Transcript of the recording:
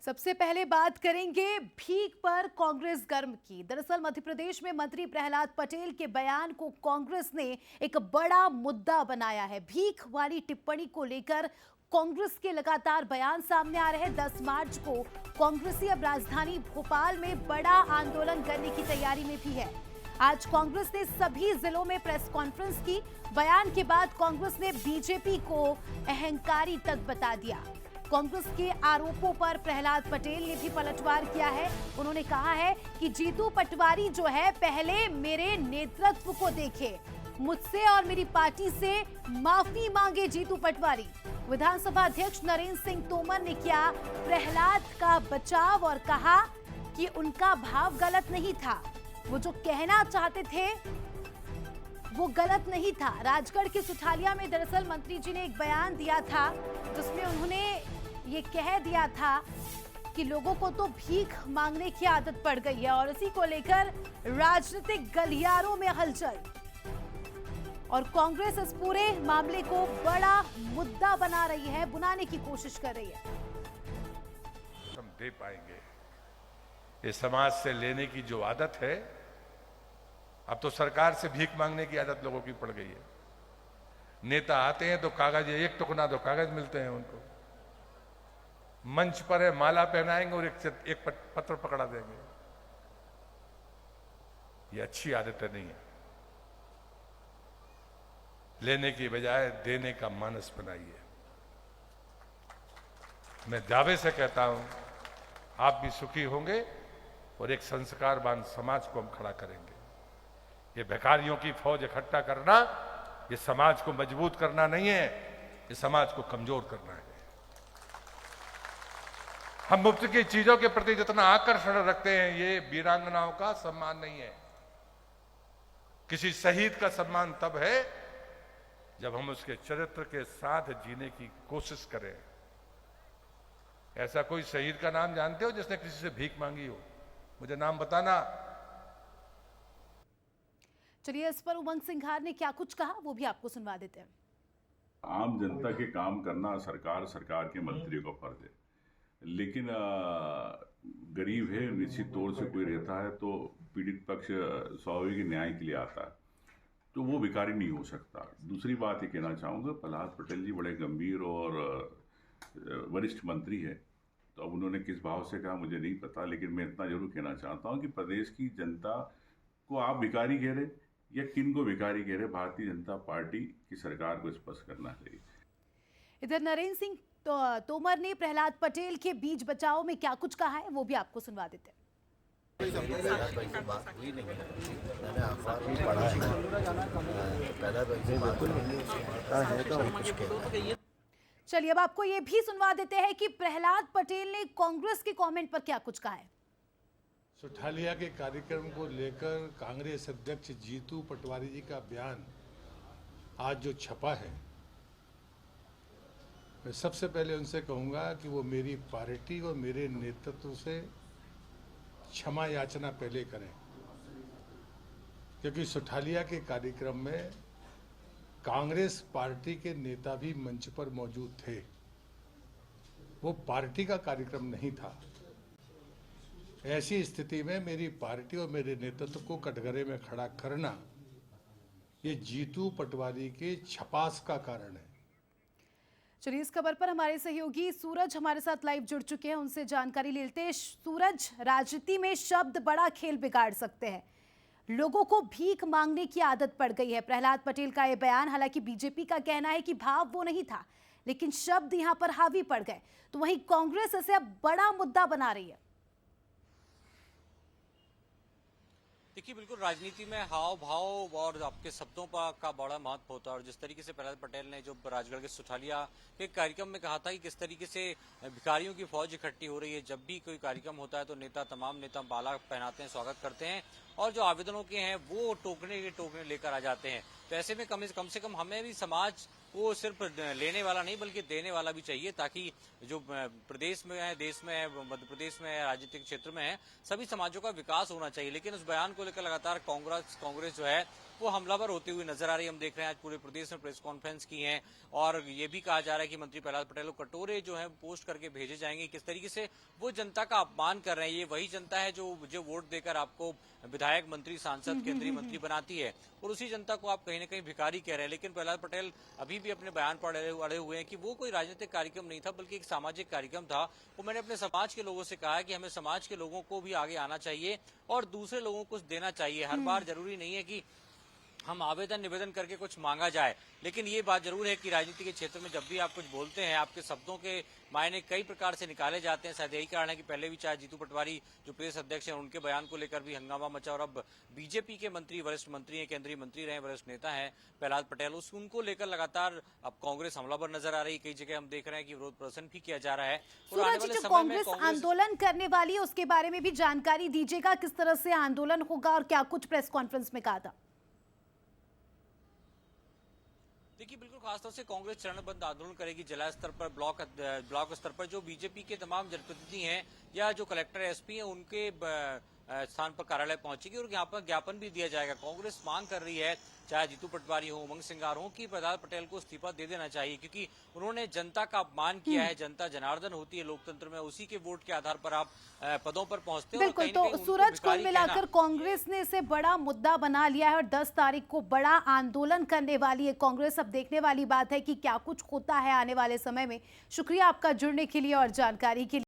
सबसे पहले बात करेंगे भीख पर कांग्रेस गर्म की। दरअसल मध्य प्रदेश में मंत्री प्रहलाद पटेल के बयान को कांग्रेस ने एक बड़ा मुद्दा बनाया है। भीख वाली टिप्पणी को लेकर कांग्रेस के लगातार बयान सामने आ रहे हैं। 10 मार्च को कांग्रेसी अब राजधानी भोपाल में बड़ा आंदोलन करने की तैयारी में भी है। आज कांग्रेस ने सभी जिलों में प्रेस कॉन्फ्रेंस की। बयान के बाद कांग्रेस ने बीजेपी को अहंकारी तक बता दिया। कांग्रेस के आरोपों पर प्रहलाद पटेल ने भी पलटवार किया है। उन्होंने कहा है कि जीतू पटवारी जो है पहले मेरे नेतृत्व को देखे, मुझसे और मेरी पार्टी से माफी मांगे जीतू पटवारी। विधानसभा अध्यक्ष नरेंद्र सिंह तोमर ने किया प्रहलाद का बचाव और कहा कि उनका भाव गलत नहीं था, वो जो कहना चाहते थे वो गलत नहीं था। राजगढ़ के सुठालिया में दरअसल मंत्री जी ने एक बयान दिया था जिसमें उन्होंने ये कह दिया था कि लोगों को तो भीख मांगने की आदत पड़ गई है और इसी को लेकर राजनीतिक गलियारों में हलचल और कांग्रेस इस पूरे मामले को बड़ा मुद्दा बना रही है, बुनाने की कोशिश कर रही है। हम दे पाएंगे। ये समाज से लेने की जो आदत है, अब तो सरकार से भीख मांगने की आदत लोगों की पड़ गई है। नेता आते हैं तो कागज, एक टुकड़ा दो कागज मिलते हैं उनको, मंच पर है माला पहनाएंगे और एक पत्र पकड़ा देंगे। ये अच्छी आदत नहीं है। लेने की बजाय देने का मानस बनाइए। मैं दावे से कहता हूं, आप भी सुखी होंगे और एक संस्कारवान समाज को हम खड़ा करेंगे। ये भिखारियों की फौज इकट्ठा करना, ये समाज को मजबूत करना नहीं है, ये समाज को कमजोर करना है। हम मुफ्त की चीजों के प्रति जितना आकर्षण रखते हैं, ये वीरांगनाओं का सम्मान नहीं है। किसी शहीद का सम्मान तब है जब हम उसके चरित्र के साथ जीने की कोशिश करें। ऐसा कोई शहीद का नाम जानते हो जिसने किसी से भीख मांगी हो? मुझे नाम बताना। चलिए, इस पर उमंग सिंघार ने क्या कुछ कहा वो भी आपको सुनवा देते हैं। आम जनता के काम करना सरकार के मंत्रियों का फर्ज है, लेकिन गरीब है, निश्चित तौर से कोई रहता है तो पीड़ित पक्ष स्वाभाविक न्याय के लिए आता है, तो वो भिखारी नहीं हो सकता। दूसरी बात ये कहना चाहूँगा, प्रहलाद पटेल जी बड़े गंभीर और वरिष्ठ मंत्री है, तो अब उन्होंने किस भाव से कहा मुझे नहीं पता, लेकिन मैं इतना जरूर कहना चाहता हूँ कि प्रदेश की जनता को आप भिखारी कह रहे या किन को भिखारी कह रहे, भारतीय जनता पार्टी की सरकार को स्पष्ट करना चाहिए। इधर नरेंद्र सिंह तोमर ने प्रहलाद पटेल के बीच बचाव में क्या कुछ कहा है वो भी आपको सुनवा देते हैं। बात हुई नहीं है, मैंने अखबार में पढ़ा है, पहला तो ऐसी बात है। चलिए, अब आपको ये भी सुनवा देते हैं कि प्रहलाद पटेल ने कांग्रेस के कमेंट पर क्या कुछ कहा है। सुठालिया के कार्यक्रम को लेकर कांग्रेस अध्यक्ष जीतू पटवारी जी का बयान आज जो छपा है, मैं सबसे पहले उनसे कहूंगा कि वो मेरी पार्टी और मेरे नेतृत्व से क्षमा याचना पहले करें, क्योंकि सुठालिया के कार्यक्रम में कांग्रेस पार्टी के नेता भी मंच पर मौजूद थे। वो पार्टी का कार्यक्रम नहीं था। ऐसी स्थिति में मेरी पार्टी और मेरे नेतृत्व को कटघरे में खड़ा करना, ये जीतू पटवारी के छपास का कारण है। चलिए, इस खबर पर हमारे सहयोगी सूरज हमारे साथ लाइव जुड़ चुके हैं, उनसे जानकारी लेते हैं। सूरज, राजनीति में शब्द बड़ा खेल बिगाड़ सकते हैं। लोगों को भीख मांगने की आदत पड़ गई है। प्रहलाद पटेल का यह बयान, हालांकि बीजेपी का कहना है कि भाव वो नहीं था, लेकिन शब्द यहां पर हावी पड़ गए, तो वहीं कांग्रेस इसे अब बड़ा मुद्दा बना रही है। देखिए, बिल्कुल राजनीति में हाव भाव और आपके शब्दों का बड़ा महत्व होता है। और जिस तरीके से प्रहलाद पटेल ने जो राजगढ़ के सुठालिया के कार्यक्रम में कहा था कि किस तरीके से भिखारियों की फौज इकट्ठी हो रही है, जब भी कोई कार्यक्रम होता है तो तमाम नेता माला पहनाते हैं, स्वागत करते हैं और जो आवेदनों के हैं वो टोकने लेकर आ जाते हैं। तो ऐसे में कम से कम हमें भी समाज वो सिर्फ लेने वाला नहीं बल्कि देने वाला भी चाहिए, ताकि जो प्रदेश में है, देश में है, मध्य प्रदेश में है, राजनीतिक क्षेत्र में है, सभी समाजों का विकास होना चाहिए। लेकिन उस बयान को लेकर लगातार कांग्रेस जो है वो हमलावर होती हुई नजर आ रही है। हम देख रहे हैं आज पूरे प्रदेश में प्रेस कॉन्फ्रेंस की है और ये भी कहा जा रहा है कि मंत्री प्रहलाद पटेल को कटोरे जो है पोस्ट करके भेजे जाएंगे। किस तरीके से वो जनता का अपमान कर रहे हैं। ये वही जनता है जो वोट देकर आपको विधायक, मंत्री, सांसद, केंद्रीय मंत्री बनाती है और उसी जनता को आप कहीं ना कहीं भिखारी कह रहे हैं। लेकिन प्रहलाद पटेल अभी भी अपने बयान पर अड़े हुए हैं कि वो कोई राजनीतिक कार्यक्रम नहीं था बल्कि एक सामाजिक कार्यक्रम था। वो मैंने अपने समाज के लोगों से कहा है कि हमें समाज के लोगों को भी आगे आना चाहिए और दूसरे लोगों को कुछ देना चाहिए। हर बार जरूरी नहीं है कि हम आवेदन निवेदन करके कुछ मांगा जाए, लेकिन ये बात जरूर है कि राजनीति के क्षेत्र में जब भी आप कुछ बोलते हैं, आपके शब्दों के मायने कई प्रकार से निकाले जाते हैं। शायद यही कारण है कि पहले भी चाहे जीतू पटवारी जो प्रदेश अध्यक्ष हैं, उनके बयान को लेकर भी हंगामा मचा और अब बीजेपी के मंत्री, वरिष्ठ मंत्री हैं, केंद्रीय मंत्री रहे, वरिष्ठ नेता हैं प्रहलाद पटेल, उनको लेकर लगातार अब कांग्रेस हमलावर नजर आ रही है। कई जगह हम देख रहे हैं कि विरोध प्रदर्शन भी किया जा रहा है। और आने वाले सूरज, समय में कांग्रेस आंदोलन करने वाली है उसके बारे में भी जानकारी दीजिएगा। किस तरह से आंदोलन होगा और क्या कुछ प्रेस कॉन्फ्रेंस में कहा था? देखिए, बिल्कुल खासतौर से कांग्रेस चरणबद्ध आंदोलन करेगी जिला स्तर पर, ब्लॉक स्तर पर। जो बीजेपी के तमाम जनप्रतिनिधि हैं या जो कलेक्टर, एसपी हैं, उनके स्थान पर कार्यालय पहुंचेगी और यहाँ पर ज्ञापन भी दिया जाएगा। कांग्रेस मांग कर रही है, चाहे जीतू पटवारी हो, उमंग सिंगार हो, कि प्रहलाद पटेल को इस्तीफा दे देना चाहिए, क्योंकि उन्होंने जनता का अपमान किया है। जनता जनार्दन होती है लोकतंत्र में, उसी के वोट के आधार पर आप पदों पर पहुंचते हैं। बिल्कुल, तो सूरज, कुल मिलाकर कांग्रेस ने इसे बड़ा मुद्दा बना लिया है और 10 तारीख को बड़ा आंदोलन करने वाली है कांग्रेस। अब देखने वाली बात है कि क्या कुछ होता है आने वाले समय में। शुक्रिया आपका जुड़ने के लिए और जानकारी के लिए।